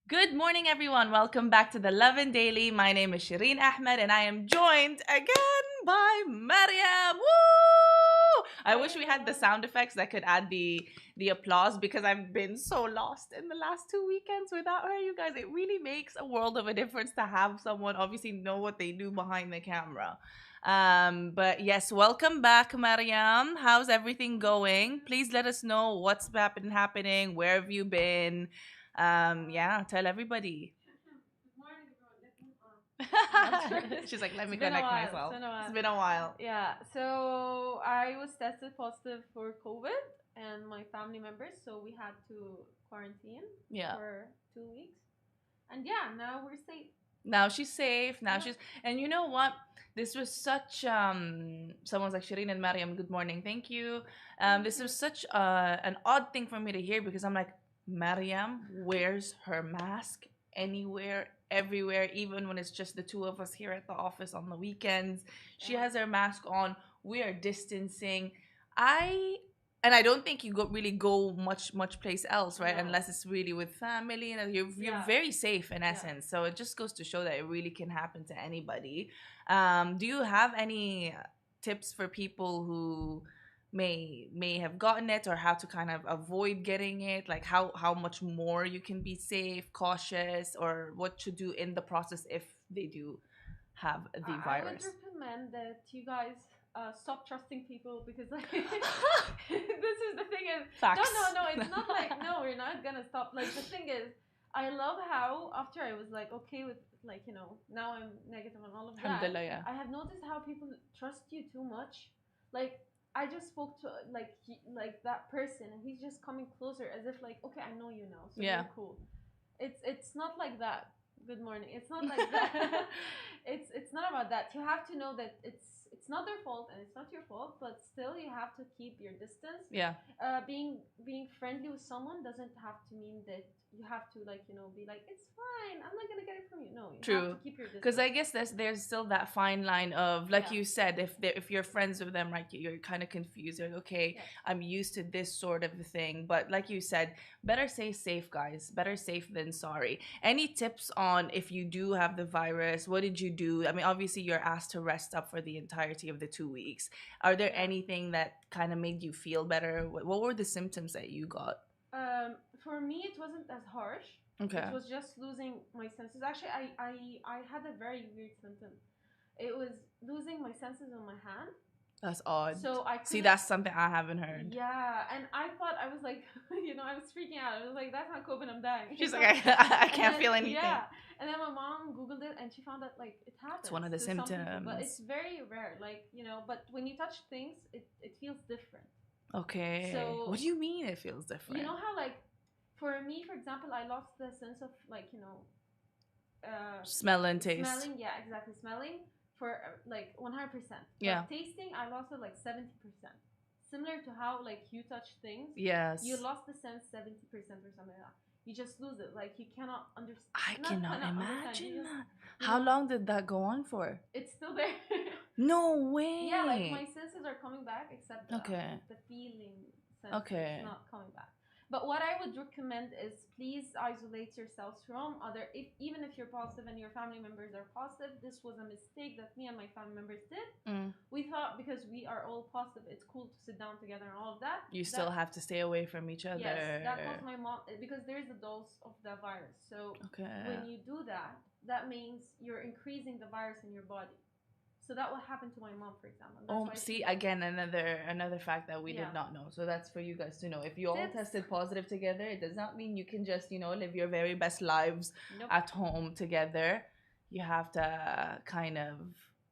Good morning, everyone. Welcome back to the Lovin Daily. My name is Shireen Ahmed, and I am joined again by Maryam. Woo! I wish we had the sound effects that could add the applause because I've been so lost in the last 2 weekends without her. You guys, it really makes a world of a difference to have someone obviously know what they do behind the camera. But yes, welcome back, Maryam. How's everything going? Please let us know what's been happening. Where have you been? Yeah, tell everybody. She's like, let me It's been a connect while. myself. It's been a while. It's been a while. Yeah. So I was tested positive for COVID and my family members, so we had to quarantine Yeah. for 2 weeks. And yeah, now we're safe. Now she's safe. Now Yeah. she's and you know what? This was such someone's like Shireen and Maryam, good morning. Thank you. This was such an odd thing for me to hear because I'm like, Maryam wears her mask anywhere, everywhere, even when it's just the two of us here at the office on the weekends. She Yeah. has her mask on. We are distancing. I and I don't think you really go much place else, right? No. Unless it's really with family, and you're Yeah. very safe in Yeah. essence. So it just goes to show that it really can happen to anybody. Do you have any tips for people who may have gotten it or how to kind of avoid getting it, like how much more you can be safe, cautious, or what to do in the process if they do have the I would virus? recommend that you guys stop trusting people because like this is the thing is Facts. no, it's not like no, we're not gonna stop. Like the thing is, I love how after I was like okay with like now I'm negative and all of that. Alhamdulillah, yeah. I have noticed how people trust you too much. Like I just spoke to like that person and he's just coming closer as if like okay I know you now so Yeah. you're cool. It's not like that. Good morning. It's not like that. it's not about that. You have to know that it's not their fault and it's not your fault, but still you have to keep your distance. Yeah. Being friendly with someone doesn't have to mean that you have to like be like it's fine. I'm not gonna get it from you. No, you have True. to keep your distance. Because I guess there's still that fine line of like Yeah. you said, if you're friends with them, right, you're kind of confused. You're like, okay, Yes. I'm used to this sort of thing, but like you said, better say safe, guys. Better safe than sorry. Any tips on if you do have the virus? What did you do? I mean, obviously you're asked to rest up for the entirety of the 2 weeks. Are there Yeah. anything that kind of made you feel better? What were the symptoms that you got? For me, it wasn't as harsh. Okay. It was just losing my senses. Actually, I had a very weird symptom. It was losing my senses on my hand. That's odd. So I See, couldn't- that's something I haven't heard. Yeah, and I thought I was like, I was freaking out. I was like, that's not COVID, I'm dying. She's like, I can't feel anything. Yeah, and then my mom Googled it and she found that like it happens. It's one of the to some people, symptoms. but it's very rare. Like but when you touch things, it feels different. Okay. So- What do you mean it feels different? You know how like, for me, for example, I lost the sense of like Smell and taste. smelling. Yeah, exactly, smelling for like 100%. Yeah. But tasting, I lost it like 70%. similar to how like you touch things, Yes. you lost the sense 70% or something like that. You just lose it. Like you cannot understand. I cannot imagine You just, that. you How know, long did that go on for? it's still there. No Yeah, like my way. senses are coming back, except Okay. the feeling sense Okay. is not coming back. But what I would recommend is please isolate yourselves from other. If even if you're positive and your family members are positive, this was a mistake that me and my family members did. We thought because we are all positive, it's cool to sit down together and all of that. You still have to stay away from each other. Yes, that caused my mom because there is a dose of the virus. So when you do that, that means you're increasing the virus in your body. So that will happen to my mom, for example. See, again, another fact that we did not know. So that's for you guys to know. If you all tested positive together, it does not mean you can just, live your very best lives at home together. You have to kind of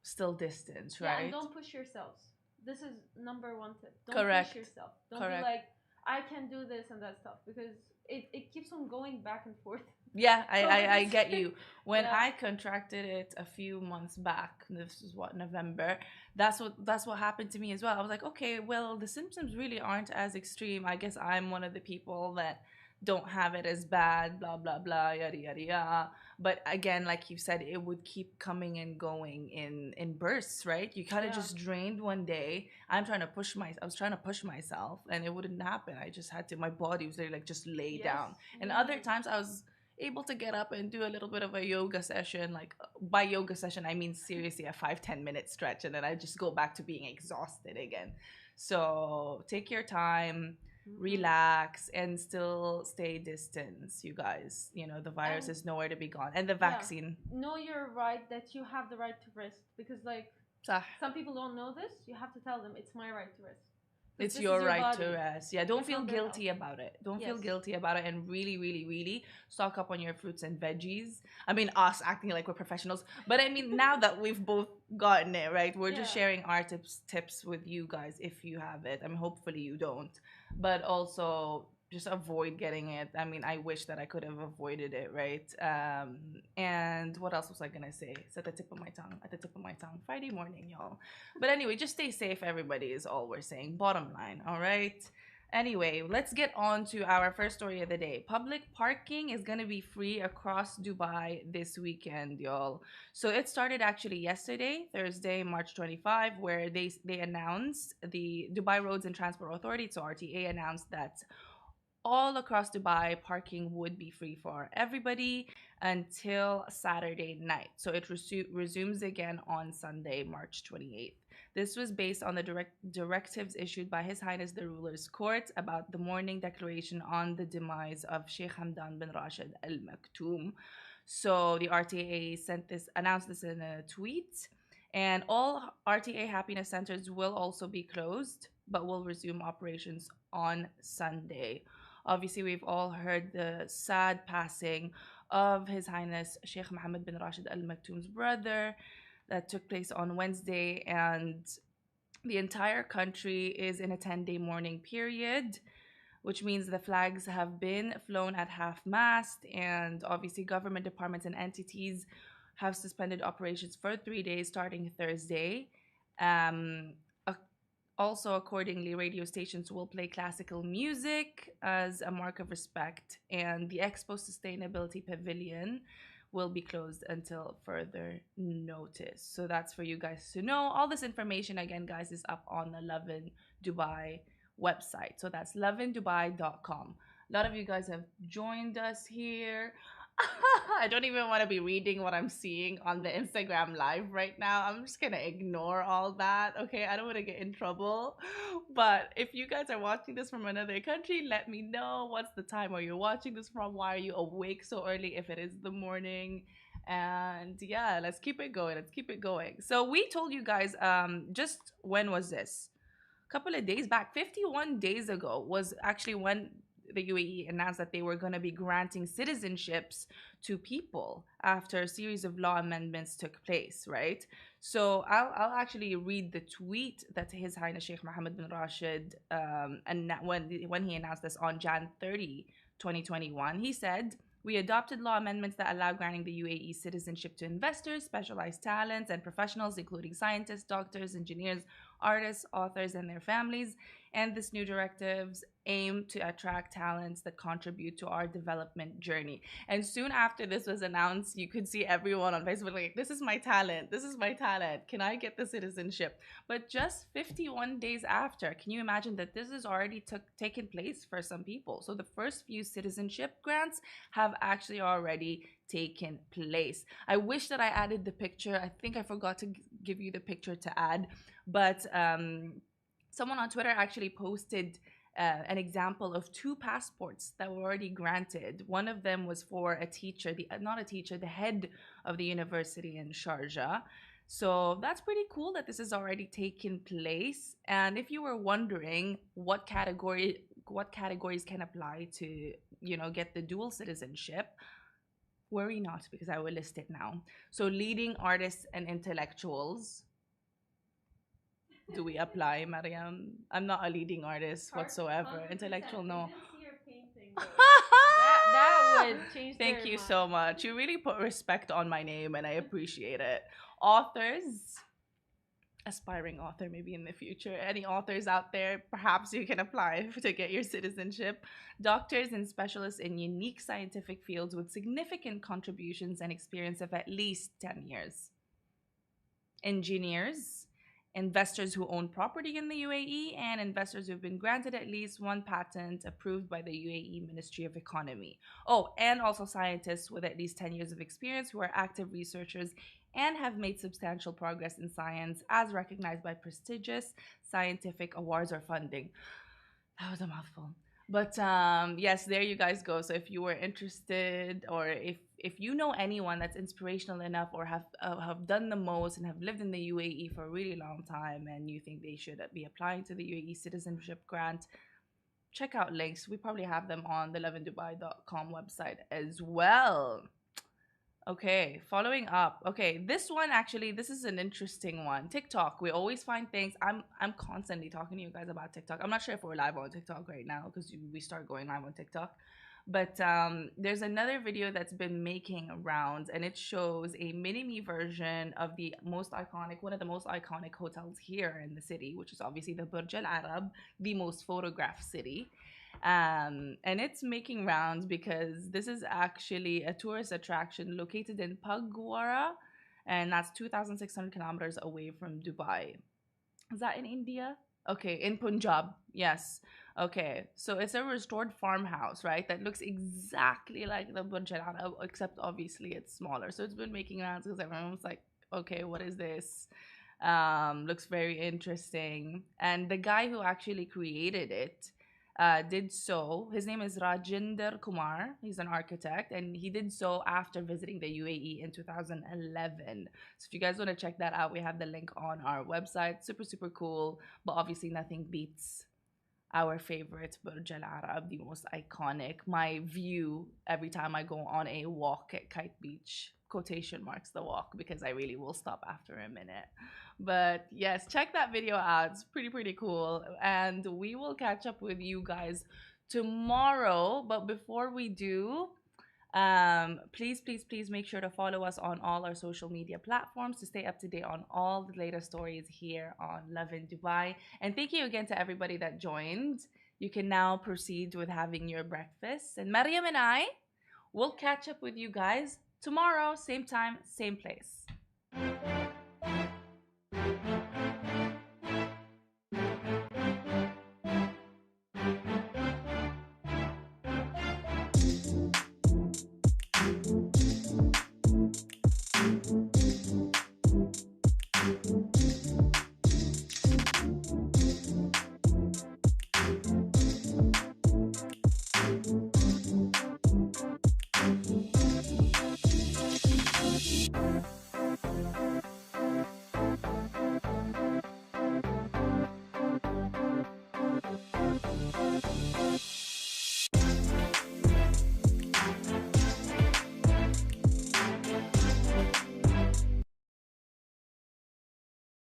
still distance, right? Yeah, and don't push yourselves. This is number one tip. Don't push yourself. Don't be like, I can do this and that stuff, because it keeps on going back and forth. Yeah, I get you. When I contracted it a few months back, this is what, November, that's what happened to me as well. I was like, okay, well, the symptoms really aren't as extreme. I guess I'm one of the people that don't have it as bad, blah blah blah, yada yada yada. But again, like you said, it would keep coming and going in bursts, right? You kind of just drained one day. I was trying to push myself, and it wouldn't happen. I just had to. My body was literally like just lay down. And other times I was able to get up and do a little bit of a yoga session. Like, by yoga session I mean seriously a 5-10 minute stretch, and then I just go back to being exhausted again. So take your time, relax, and still stay distance, you guys. The virus is nowhere to be gone. And the vaccine, know your right, that you have the right to rest, because like some people don't know this. You have to tell them it's my right to rest. It's your right to rest. Yeah, don't feel guilty about it. Don't feel guilty about it, and really, really, really stock up on your fruits and veggies. I mean, us acting like we're professionals, but I mean, now that we've both gotten it, right? We're just sharing our tips with you guys if you have it. I mean, hopefully you don't, but also just avoid getting it. I mean, I wish that I could have avoided it, right? And what else was I gonna say? It's at the tip of my tongue. At the tip of my tongue. Friday morning, y'all. But anyway, just stay safe, everybody, is all we're saying. Bottom line, all right? Anyway, let's get on to our first story of the day. Public parking is going to be free across Dubai this weekend, y'all. So it started actually yesterday, Thursday, March 25, where they announced, the Dubai Roads and Transport Authority, so RTA, announced that all across Dubai, parking would be free for everybody until Saturday night. So it resumes again on Sunday, March 28th. This was based on the directives issued by His Highness the Ruler's Court about the morning declaration on the demise of Sheikh Hamdan bin Rashid Al Maktoum. So the RTA announced this in a tweet, and all RTA happiness centers will also be closed, but will resume operations on Sunday. Obviously, we've all heard the sad passing of His Highness Sheikh Mohammed bin Rashid Al Maktoum's brother that took place on Wednesday, and the entire country is in a 10-day mourning period, which means the flags have been flown at half-mast, and obviously government departments and entities have suspended operations for 3 days starting Thursday. Also, accordingly, radio stations will play classical music as a mark of respect, and the Expo Sustainability Pavilion will be closed until further notice. So that's for you guys to know. All this information, again, guys, is up on the Lovin Dubai website. So that's lovindubai.com. A lot of you guys have joined us here. I don't even want to be reading what I'm seeing on the Instagram live right now. I'm just gonna ignore all that. Okay, I don't want to get in trouble. But if you guys are watching this from another country, let me know what's the time are you watching this from. Why are you awake so early if it is the morning? And yeah, let's keep it going. Let's keep it going. So we told you guys, just when was this? A couple of days back, 51 days ago was actually when the UAE announced that they were going to be granting citizenships to people after a series of law amendments took place, right? So I'll actually read the tweet that His Highness Sheikh Mohammed bin Rashid, and when he announced this on Jan 30, 2021, he said, "We adopted law amendments that allow granting the UAE citizenship to investors, specialized talents, and professionals, including scientists, doctors, engineers, artists, authors, and their families. And this new directives aim to attract talents that contribute to our development journey. And soon after this was announced, you could see everyone on Facebook like, this is my talent. This is my talent. Can I get the citizenship? But just 51 days after, can you imagine that this has already taken place for some people? So the first few citizenship grants have actually already taken place. I wish that I added the picture. I think I forgot to give you the picture to add, but someone on Twitter actually posted an example of two passports that were already granted. One of them was for a teacher, not a teacher, the head of the university in Sharjah. So that's pretty cool that this has already taken place. And if you were wondering what categories can apply to, get the dual citizenship, worry not, because I will list it now. So leading artists and intellectuals. Do we apply, Maryam? I'm not a leading artist whatsoever. 100%. Intellectual, I no. didn't see your painting, though. that would change Thank their you mind. so much. You really put respect on my name, and I appreciate it. Authors, aspiring author maybe in the future. Any authors out there, perhaps you can apply to get your citizenship. Doctors and specialists in unique scientific fields with significant contributions and experience of at least 10 years. Engineers, investors who own property in the UAE, and investors who've been granted at least one patent approved by the UAE Ministry of Economy. Oh, and also scientists with at least 10 years of experience who are active researchers and have made substantial progress in science as recognized by prestigious scientific awards or funding. That was a mouthful. But yes, there you guys go. So if you were interested, or if you know anyone that's inspirational enough, or have done the most and have lived in the UAE for a really long time, and you think they should be applying to the UAE citizenship grant, check out links. We probably have them on the lovindubai.com website as well. Okay, following up. Okay, this one actually, this is an interesting one. TikTok. We always find things. I'm constantly talking to you guys about TikTok. I'm not sure if we're live on TikTok right now because we start going live on TikTok. But there's another video that's been making rounds, and it shows a mini-me version of one of the most iconic hotels here in the city, which is obviously the Burj Al Arab, the most photographed city. And it's making rounds because this is actually a tourist attraction located in Pagwara, and that's 2,600 kilometers away from Dubai. Is that in India? Okay, in Punjab. Yes. Okay, so it's a restored farmhouse, right? That looks exactly like the Burj Al Arab, except obviously it's smaller. So it's been making rounds because everyone was like, okay, what is this? Looks very interesting. And the guy who actually created it did so. His name is Rajinder Kumar. He's an architect, and he did so after visiting the UAE in 2011. So if you guys want to check that out, we have the link on our website. Super, super cool. But obviously, nothing beats our favorite Burj Al Arab, the most iconic. My view every time I go on a walk at Kite Beach, quotation marks the walk, because I really will stop after a minute. But yes, check that video out. It's pretty, pretty cool. And we will catch up with you guys tomorrow. But before we do, please, please, please make sure to follow us on all our social media platforms to stay up to date on all the latest stories here on Lovin Dubai. And thank you again to everybody that joined. You can now proceed with having your breakfast. And Maryam and I will catch up with you guys tomorrow, same time, same place.